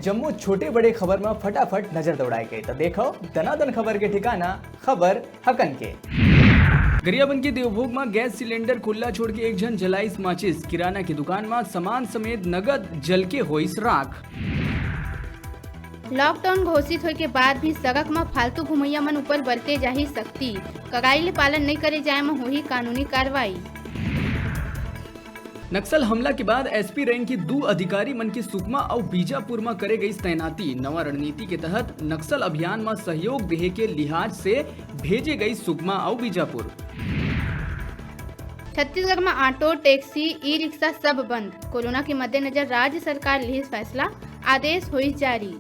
जम्मू छोटे बड़े खबर में फटाफट नजर दौड़ाए गए तो देखो दनादन खबर के ठिकाना खबर हकन के। गरियाबंद के देवभोग में गैस सिलेंडर खुला छोड़ के एक जन जलाइस माचिस। किराना की दुकान में सामान समेत नगद जल के होइस राख। लॉकडाउन घोषित होए के बाद भी सड़क में फालतू घुमैया मन ऊपर बरते जाही सख्ती। कड़ाई ले पालन नहीं करे जाए में होही कानूनी कार्रवाई। नक्सल हमला के बाद एसपी रैंक की 2 अधिकारी मन के सुकमा और बीजापुर में करे गई तैनाती। नवा रणनीति के तहत नक्सल अभियान में सहयोग देहे के लिहाज से भेजे गई सुकमा और बीजापुर। छत्तीसगढ़ में ऑटो, टैक्सी, ई रिक्शा सब बंद। कोरोना के मद्देनजर राज्य सरकार लिहिस फैसला, आदेश हुई जारी।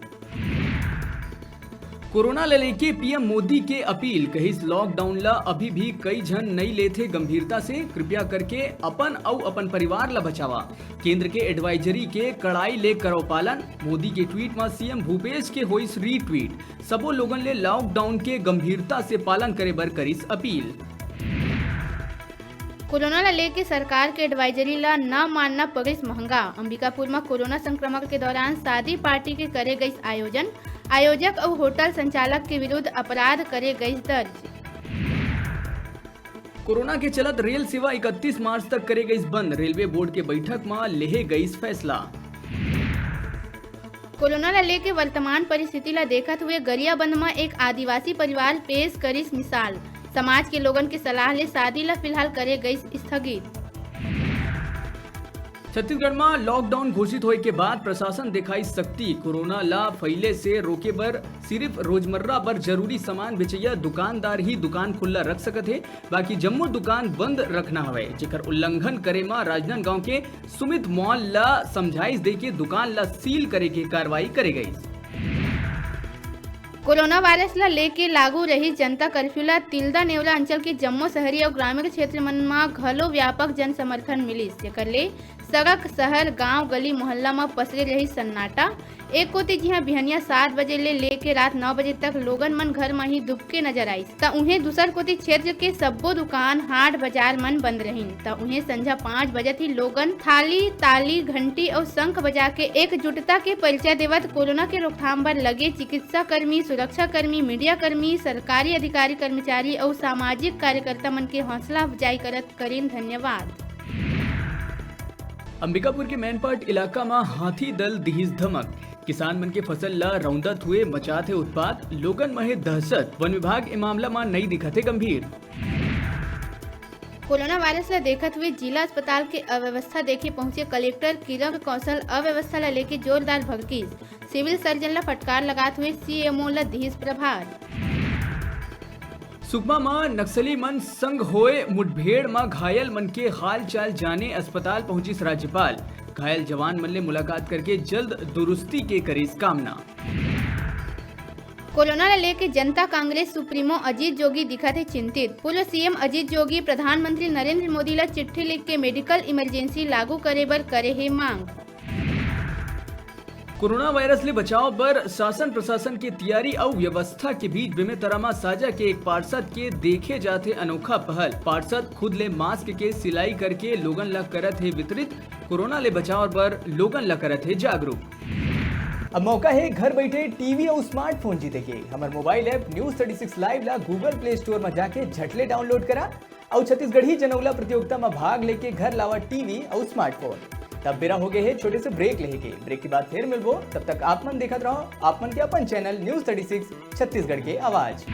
कोरोना ले लेके पीएम मोदी के अपील, कहिस लॉकडाउन ला अभी भी कई जन नहीं लेते गंभीरता से, कृपया करके अपन और अपन परिवार ला बचावा। केंद्र के एडवाइजरी के कड़ाई ले करो पालन। मोदी के ट्वीट में सीएम भूपेश के होइस रीट्वीट। सबो लोगन ले लॉकडाउन के गंभीरता से पालन करे बर करिस अपील। कोरोना ला लेके सरकार के एडवाइजरी ला न मानना पड़िस महंगा। अंबिकापुर में कोरोना संक्रमण के दौरान शादी पार्टी के करे गई आयोजन। आयोजक और होटल संचालक के विरुद्ध अपराध करे गई दर्ज। कोरोना के चलत रेल सेवा 31 मार्च तक करे गई बंद। रेलवे बोर्ड के बैठक में लेहे गई फैसला। कोरोना ला लेके वर्तमान परिस्थिति ला देखत हुए गरियाबंद में एक आदिवासी परिवार पेश करिस मिसाल। समाज के लोगन के सलाह ले शादी ला फिलहाल करे गई स्थगित। छत्तीसगढ़ में लॉकडाउन घोषित होए के बाद प्रशासन दिखाई सख्ती। कोरोना ला फैले से रोके बर सिर्फ रोजमर्रा बर जरूरी सामान बेचैया दुकानदार ही दुकान खुला रख सकत है। बाकी जम्मू दुकान बंद रखना हवे, जेकर उल्लंघन करे में राजनांदगांव के सुमित मॉल ला समझाइश दे के दुकान ला सील करे के कार्रवाई करे गई। कोरोना वायरस ला लेके लागू रही जनता कर्फ्यू ला तिल्दा नेवला अंचल के जम्मू शहरी और ग्रामीण क्षेत्र मन में घलो व्यापक जन समर्थन मिलिस। जेकर ले सड़क, शहर, गांव, गली, मोहल्ला में पसरे रही सन्नाटा। एक कोती जिहाँ बिहनिया 7 बजे ले लेके रात 9 बजे तक लोगन मन घर में ही दुबके नजर आईस ता उन्हें दूसर कोती क्षेत्र के सब्बो दुकान, हाट, बाजार मन बंद रहीन ता उन्हें संझा 5 बजे थी लोगन थाली, ताली, घंटी और शंख बजा के एकजुटता के परिचय देवत कोरोना के रोकथाम पर लगे चिकित्सा कर्मी, सुरक्षा कर्मी, मीडिया कर्मी, सरकारी अधिकारी, कर्मचारी और सामाजिक कार्यकर्ता मन के हौसला अफजाई करत करीन धन्यवाद। अंबिकापुर के मैनपाट इलाका में हाथी दल दिहिस धमक। किसान मन के फसल ला रौंदत हुए मचात है उत्पात। लोगन में है दहशत। वन विभाग ए मामला में नहीं दिखते गंभीर। कोरोना वायरस ला देखत हुए जिला अस्पताल के अव्यवस्था देखे पहुंचे कलेक्टर किरण कौशल अव्यवस्था ला लेके जोरदार भड़कीस। सिविल सर्जन ला फटकार लगात हुए सीएमओ ला दिहिस प्रभार। सुकमा में नक्सली मन संग होए मुठभेड़ में घायल मन के हाल चाल जाने अस्पताल पहुंचिस राज्यपाल। घायल जवान मन ले मुलाकात करके जल्द दुरुस्ती के करिस कामना। कोरोना ला लेके जनता कांग्रेस सुप्रीमो अजीत जोगी दिखत है चिंतित। पूर्व सीएम अजीत जोगी प्रधानमंत्री नरेंद्र मोदी ला चिट्ठी लिख के मेडिकल इमरजेंसी लागू करे बर करे है मांग। कोरोना वायरस ले बचाव पर शासन प्रशासन की तैयारी और व्यवस्था के बीच बेमेतरामा साझा के एक पार्षद के देखे जाते अनोखा पहल। पार्षद खुद ले मास्क के सिलाई करके लोगन ला करत है वितरित। कोरोना ले बचाव पर लोगन ला करत है जागरूक। अब मौका है घर बैठे टीवी और स्मार्टफोन जीते के। हमारे मोबाइल ऐप न्यूज 36 लाइव ला गूगल प्ले स्टोर में जाके झटले डाउनलोड करा और छत्तीसगढ़ी जनौला प्रतियोगिता में भाग लेके घर लावा टीवी और स्मार्टफोन। तब बेरा हो गए है छोटे से ब्रेक लेके। ब्रेक के बाद फिर मिलबो, तब तक आप मन देखत रहो आप मन के अपन चैनल न्यूज 36 छत्तीसगढ़ के आवाज।